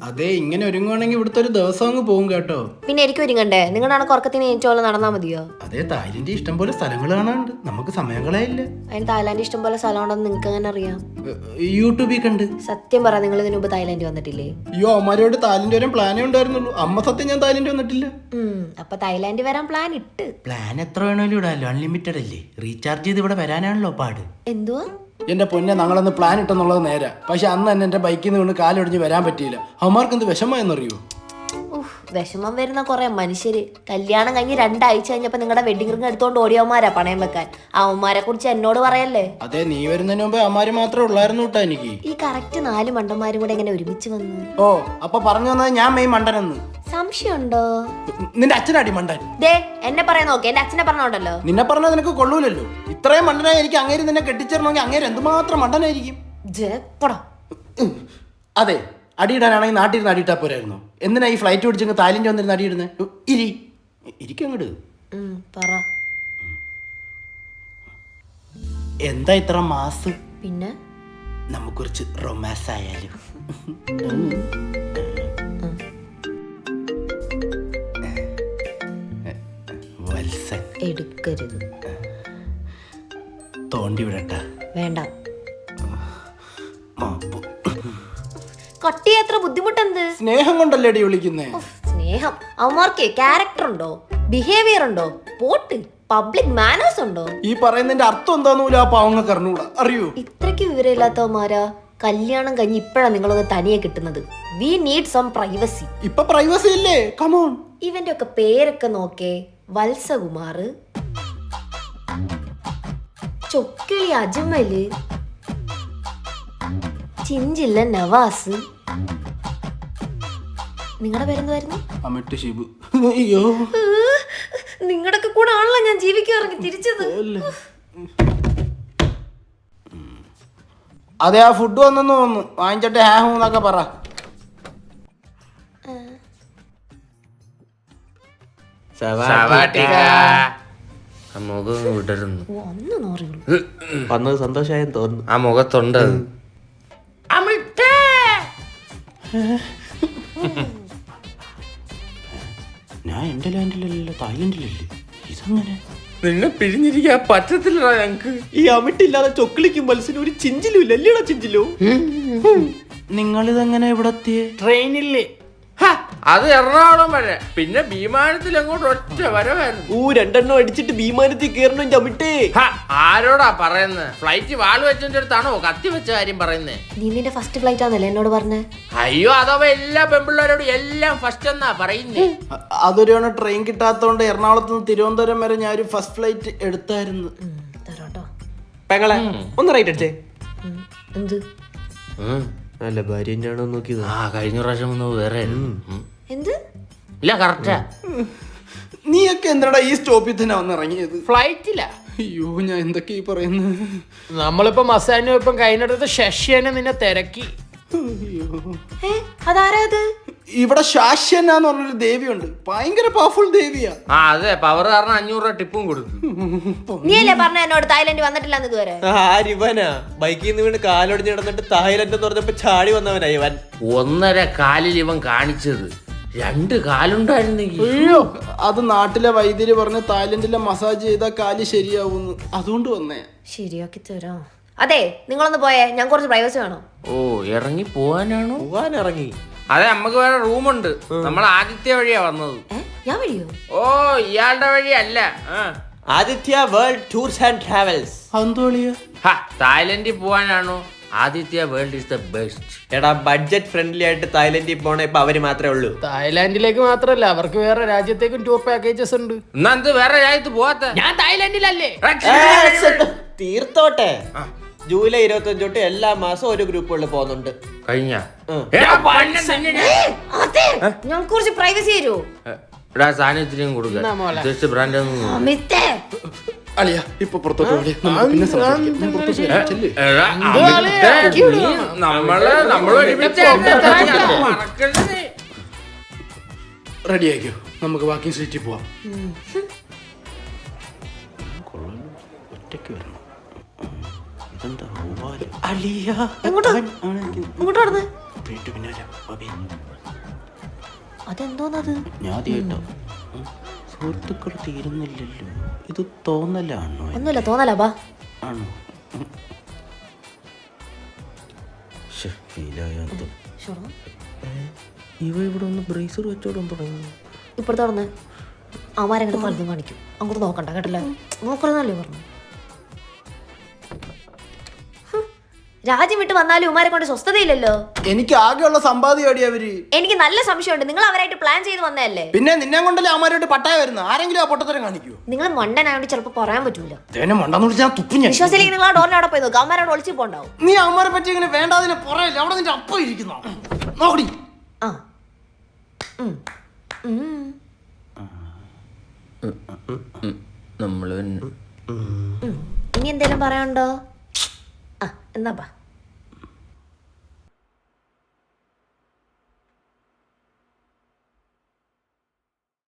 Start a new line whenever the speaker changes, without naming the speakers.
അതെ, ഇങ്ങനെ ഒരുങ്ങുവാണെങ്കിൽ ഇവിടുത്തെ ഒരു ദിവസം അങ്ങ് പോകും കേട്ടോ.
പിന്നെ എനിക്ക് ഒരുങ്ങണ്ടേ? നിങ്ങളുടെ ഉറക്കത്തിന് എനിച്ചോളം നടന്നാ മതിയോ?
അതെ, തായ്ലൻഡ് ഇഷ്ടം പോലെ സ്ഥലങ്ങൾ കാണാനുണ്ട്, നമുക്ക് സമയം കളയില്ല.
അതിന് തായ്ലാൻഡ് ഇഷ്ടം പോലെ സ്ഥലമുണ്ടെന്ന് നിങ്ങൾക്ക് എങ്ങനെ അറിയാം?
യൂട്യൂബിൽ കണ്ട്.
സത്യം പറ, നിങ്ങൾ ഇതിനു മുമ്പ് തായ്ലാൻഡ് വന്നിട്ടില്ലേ?
അയ്യോ, അമ്മമാരോട് തായ്ലൻഡ് വരാൻ പ്ലാനേ ഉണ്ടായിരുന്നുള്ളൂ. അമ്മ സത്യം ഞാൻ തായ്ലൻഡ് വന്നിട്ടില്ല.
അപ്പൊ തായ്ലാൻഡ് വരാൻ പ്ലാൻ ഇട്ട്.
പ്ലാൻ എത്ര വേണേലും ഇടാലോ, അൺലിമിറ്റഡ് അല്ലേ. റീചാർജ് ചെയ്ത് ഇവിടെ വരാനാണല്ലോ പാട്.
എന്തുവാ?
എന്റെ പൊന്നെ, ഞങ്ങളൊന്ന് പ്ലാൻ ഇട്ടെന്നുള്ളത് നേരാ. പക്ഷെ അന്ന് തന്നെ എന്റെ ബൈക്കിൽ നിന്ന് കൊണ്ട് കാലൊടിഞ്ഞ് വരാൻ പറ്റിയില്ല. അവന്മാർക്ക് എന്ത് വിഷമമെന്നറിയോ?
വിഷമം വരുന്ന കുറെ മനുഷ്യര് കല്യാണം കഴിഞ്ഞ് 2 ആഴ്ച കഴിഞ്ഞപ്പോ നിങ്ങളുടെ വെഡിങ് റിംഗ് എടുത്തോണ്ട് ഓടിയവന്മാരാ പണയം വെക്കാൻ. അവന്മാരെ കുറിച്ച് എന്നോട് പറയല്ലേ.
അതെ, നീ വരുന്നതിന് മുമ്പ് അവന്മാര് മാത്രമേ ഉള്ളായിരുന്നു കേട്ടോ എനിക്ക്.
ഈ കറക്റ്റ് 4 മണ്ടന്മാരും കൂടെ എങ്ങനെ ഒരുമിച്ച് വന്നു?
ഓ, അപ്പൊ പറഞ്ഞു വന്നത് ഞാൻ മെയ് മണ്ടനെന്ന്
സംശയമുണ്ടോ?
നിന്റെ അച്ഛനാടി മണ്ടൻ.
ദേ, എന്നെ പറയാൻ നോക്കി, എന്റെ അച്ഛനെ പറഞ്ഞോണ്ടല്ലോ.
നിന്നെ പറഞ്ഞാൽ നിനക്ക് കൊള്ളൂലല്ലോ. ഇത്രയും മണ്ടനായി എനിക്ക് അങ്ങേര് നിന്നെ കെട്ടിച്ചേരണമെങ്കിൽ അങ്ങേര് എന്തുമാത്രം മണ്ടനായിരിക്കും. അതെ, അടിയിടാനാണെങ്കിൽ നാട്ടിൽ നിന്ന് അടിയിട്ടാ പോരായിരുന്നു. എന്തിനാ ഈ ഫ്ലൈറ്റ് പിടിച്ചെങ്കിൽ തായ്ലൻഡ് വന്നിരുന്ന് അടിയിടുന്നത്? ഇരിക്കങ്ങട്
പറ.
എന്താ ഇത്ര മാസ്?
പിന്നെ
നമുക്ക് കുറച്ച് റൊമാൻസ് ആയാലും. വത്സൻ
എടുക്കരുത്.
തോണ്ടി വിടട്ട?
വേണ്ട. കട്ടി എത്ര ബുദ്ധിമുട്ടെന്ത്?
സ്നേഹം കൊണ്ടല്ലേ അടി വിളിക്കുന്നേ?
സ്നേഹം? അവന്മാർക്ക് ക്യാരക്ടർ ഉണ്ടോ? ബിഹേവിയർ ഉണ്ടോ? പോട്ട് പബ്ലിക് മാനേഴ്സ് ഉണ്ടോ?
ഈ പറയുന്നതിന്റെ അർത്ഥം എന്താന്ന് ആ പാവങ്ങൾക്ക് അറിഞ്ഞൂടാ. അറിയൂ?
ഇത്രയ്ക്ക് വിവരമില്ലാത്തവന്മാരാ കല്യാണം കഴിഞ്ഞ് ഇപ്പഴാ നിങ്ങളൊന്ന് തനിയെ കിട്ടുന്നത്. We need some privacy.
ഇപ്പൊ പ്രൈവസി ഇല്ലേ? കമോൺ.
ഇവന്റെ ഒക്കെ പേരൊക്കെ നോക്കേ. വത്സകുമാർ, ചൊക്കിളി അജ്മല്, ചിഞ്ചില്ല നവാസ്. നിങ്ങളുടെ പേരെന്തായിരുന്നു?
അമിട്ട് ഷിബു. അയ്യോ,
നിങ്ങളുടെ കൂടെ ആണല്ലോ ഞാൻ ജീവിക്കാറങ്ങി തിരിച്ചത്.
അതെ, ആ ഫുഡ് വന്നെന്ന് തോന്നുന്നു. വാങ്ങിച്ചിട്ട് ഹാഹൂന്നൊക്കെ പറ.
മുഖം വിടരുന്നു.
വന്നത് സന്തോഷമായെന്ന് തോന്നുന്നു.
ആ മുഖത്തുണ്ട്.
ഞാൻ എന്റെ ലാൻഡിലല്ലോ, തായ്ലൻഡിലല്ലേ. ഇതങ്ങനെ
നിന്നെ പിരിഞ്ഞിരിക്കാൻ പറ്റത്തില്ലടാ ഞങ്ങക്ക്.
ഈ അമിട്ടില്ലാതെ ചൊക്കിളിക്കും മത്സ്യനും ഒരു ചിഞ്ചിലും ഇല്ല. അല്ലേടാ ചിഞ്ചിലോ?
നിങ്ങളിതെങ്ങനെ ഇവിടെ എത്തിയേ?
ട്രെയിനില്ലേ? അത് എറണാകുളം വരെ, പിന്നെ വിമാനത്തിൽ അങ്ങോട്ട് ഒറ്റ വരവായിരുന്നു.
2 അടിച്ചിട്ട് വിമാനത്തിൽ കയറണം ചമിട്ടേ.
ആരോടാ പറയുന്നത്? ഫ്ലൈറ്റ് വാള് വെച്ചതിന്റെ അടുത്താണോ കത്തി വെച്ച കാര്യം പറയുന്നേ?
നീ നിന്റെ ഫസ്റ്റ് ഫ്ലൈറ്റ് ആണല്ലേ എന്നോട് പറഞ്ഞേ?
അയ്യോ, അഥവാ എല്ലാ പെൺപിള്ളേരോടും എല്ലാം ഫസ്റ്റ് എന്നാ പറയുന്നേ.
അതൊരു ട്രെയിൻ കിട്ടാത്തോണ്ട് എറണാകുളത്ത് നിന്ന് തിരുവനന്തപുരം വരെ ഞാൻ ഒരു ഫസ്റ്റ് ഫ്ലൈറ്റ് എടുത്തായിരുന്നു.
പെങ്ങളെ ഒന്ന് റൈറ്റ് അടിച്ചേ.
എന്ത്?
അല്ല, ഭാര്യ തന്നെയാണോ നോക്കിയത്?
കഴിഞ്ഞ പ്രാവശ്യം ഒന്ന് വേറെ.
എന്ത്?
ഇല്ല, കറക്റ്റാ.
നീയൊക്കെ എന്താടാ ഈ സ്റ്റോപ്പിൽ തന്നെ വന്ന് ഇറങ്ങിയത്?
ഫ്ലൈറ്റില്ല.
അയ്യോ, ഞാൻ എന്തൊക്കെയാ പറയുന്നത്?
നമ്മളിപ്പോ മസാനും ഇപ്പം കഴിഞ്ഞിടത്ത് ശശിയനെ നിന്നെ തിരക്കി.
അതാരാ അത്?
ഇവിടെ ശാശ്യന എന്ന് പറഞ്ഞൊരു ദേവിയുണ്ട്, ഭയങ്കര പവർഫുൾ ദേവിയാ.
അതെ, പവർ കാരണം 500 രൂപ ടിപ്പും കൊടുക്കും.
നീ അല്ലേ പറഞ്ഞ എന്നോട് തായ്ലൻഡ് വന്നിട്ടില്ലെന്ന് ഇതുവരെ?
ആരിവനാ ബൈക്കിൽ നിന്ന് വീണ് കാലൊടിഞ്ഞ് കിടന്നിട്ട് തായ്ലൻഡ് എന്ന് പറഞ്ഞപ്പോ ചാടി വന്നവനാ ഇവൻ.
1.5 കാലിൽ ഇവൻ കാണിച്ചത് 2 കാലുണ്ടായിരുന്നെങ്കിൽ.
അയ്യോ, അത് നാട്ടിലെ വൈദ്യര് പറഞ്ഞ് തായ്ലൻഡിലെ മസാജ് ചെയ്താൽ കാല് ശരിയാവുന്നു, അതുകൊണ്ട് വന്നേ.
ശരിയാക്കി തരാം. അതെ, നിങ്ങളൊന്ന് പോയേ, ഞാൻ കുറച്ച് പ്രൈവസി വേണം.
ഓ, ഇറങ്ങി പോവാനാണോ?
പോവാൻ ഇറങ്ങി.
അതെ, നമുക്ക് വേറെ റൂമുണ്ട്. നമ്മൾ ആദിത്യ വഴിയാ വന്നത്.
ഞാൻ വഴിയോ?
ഓ, ഇയാളുടെ വഴിയല്ല.
Aditya world tours and travels.
അന്തോളിയ
തായ്ലൻഡിൽ പോവാനാണോ? Aditya world is the best.
എടാ, ബഡ്ജറ്റ് ഫ്രണ്ട്ലി ആയിട്ട് തായ്ലൻഡിൽ പോണ ഇപ്പൊ അവര് മാത്രമേ ഉള്ളൂ.
തായ്ലാന്റിലേക്ക് മാത്രല്ല, അവർക്ക് വേറെ രാജ്യത്തേക്കും ടൂർ പാക്കേജസ് ഉണ്ട്.
എന്നാ എന്ത് വേറെ രാജ്യത്ത് പോവാത്ത?
ഞാൻ തായ്ലാന്റിലല്ലേ.
തീർത്തോട്ടെ. ജൂലൈ 25 തൊട്ട് എല്ലാ മാസവും ഒരു ഗ്രൂപ്പുകളിൽ പോകുന്നുണ്ട്.
കഴിഞ്ഞ
ഞാൻ കുറച്ച് പ്രൈവസി തരുമോ?
സാന്നിധ്യം കൊടുക്കുക. ബ്രാൻഡ്
അളിയ, ഇപ്പൊ പുറത്തോട്ട് റെഡി ആയിക്കോ, നമുക്ക് വാക്കിംഗ് സ്ട്രീറ്റിൽ പോവാം. ഒറ്റയ്ക്ക് വരണം. ഇതെന്താ അളിയ
എങ്ങോട്ടാ? ഇങ്ങോട്ട് നടന്ന്.
പിന്നെ വരാം. ബോബി.
അതെന്തോന്നത്?
ഞാൻ ആദ്യമായിട്ടോ സുഹൃത്തുക്കൾ തീരുന്നില്ലല്ലോ. ഇത് തോന്നലാണോ?
ഒന്നുമില്ല, തോന്നലാ. ബാ.
ആണോ? ശ്ശെ, ഫീലായത്.
ഷോറോ,
ഇവ ഇവിടെ ഒന്ന് ബ്രേസർ വെച്ചോടാൻ തുടങ്ങി.
ഇപ്പഴത്തെ നടന്ന് അവന്മാരങ്ങോട്ട് പലതും കാണിക്കും. അങ്ങോട്ട് നോക്കണ്ട കേട്ടല്ലോ. നോക്കരുതല്ലേ പറഞ്ഞു. രാജ്യം വിട്ട് വന്നാലും ഉമാരെ കൊണ്ട് സ്വസ്ഥതയില്ലല്ലോ.
എനിക്ക് ആകെയുള്ള സമ്പാദ്യമാടി അവര്.
എനിക്ക് നല്ല സംശയമുണ്ട്, നിങ്ങൾ അവരായിട്ട് പ്ലാൻ ചെയ്ത് വന്നതല്ലേ?
പിന്നെ നിന്നെ കൊണ്ടല്ലേ അവന്മാരോട്ട് പട്ടായ വരുന്നു. ആരെങ്കിലും ആ പൊട്ടത്തരം കാണിക്കുവോ?
നിങ്ങൾ മണ്ടനായോണ്ട് ചിലപ്പോൾ പറയാൻ പറ്റൂല.
തേനെ മണ്ടെന്ന് വിളിച്ച് ഞാൻ തുപ്പി ഞാൻ.
വിശ്വാസത്തിലേക്ക് നിങ്ങൾ ആ ഡോറിന്റെ അവിടെ പോയി നോക്കുക. അവന്മാരോട് ഒളിച്ചു പോണ്ടാവും.
നീ അവന്മാരെ പറ്റി ഇങ്ങനെ വേണ്ടാതിനെ പറയല്ലേ. അവിടെ നിന്റെ അപ്പം ഇരിക്കുന്നോ നോക്കടി.
ആ
നമ്മള്
ഇനി എന്തേലും പറയാനുണ്ടോ? ആ എന്നാ ബാ.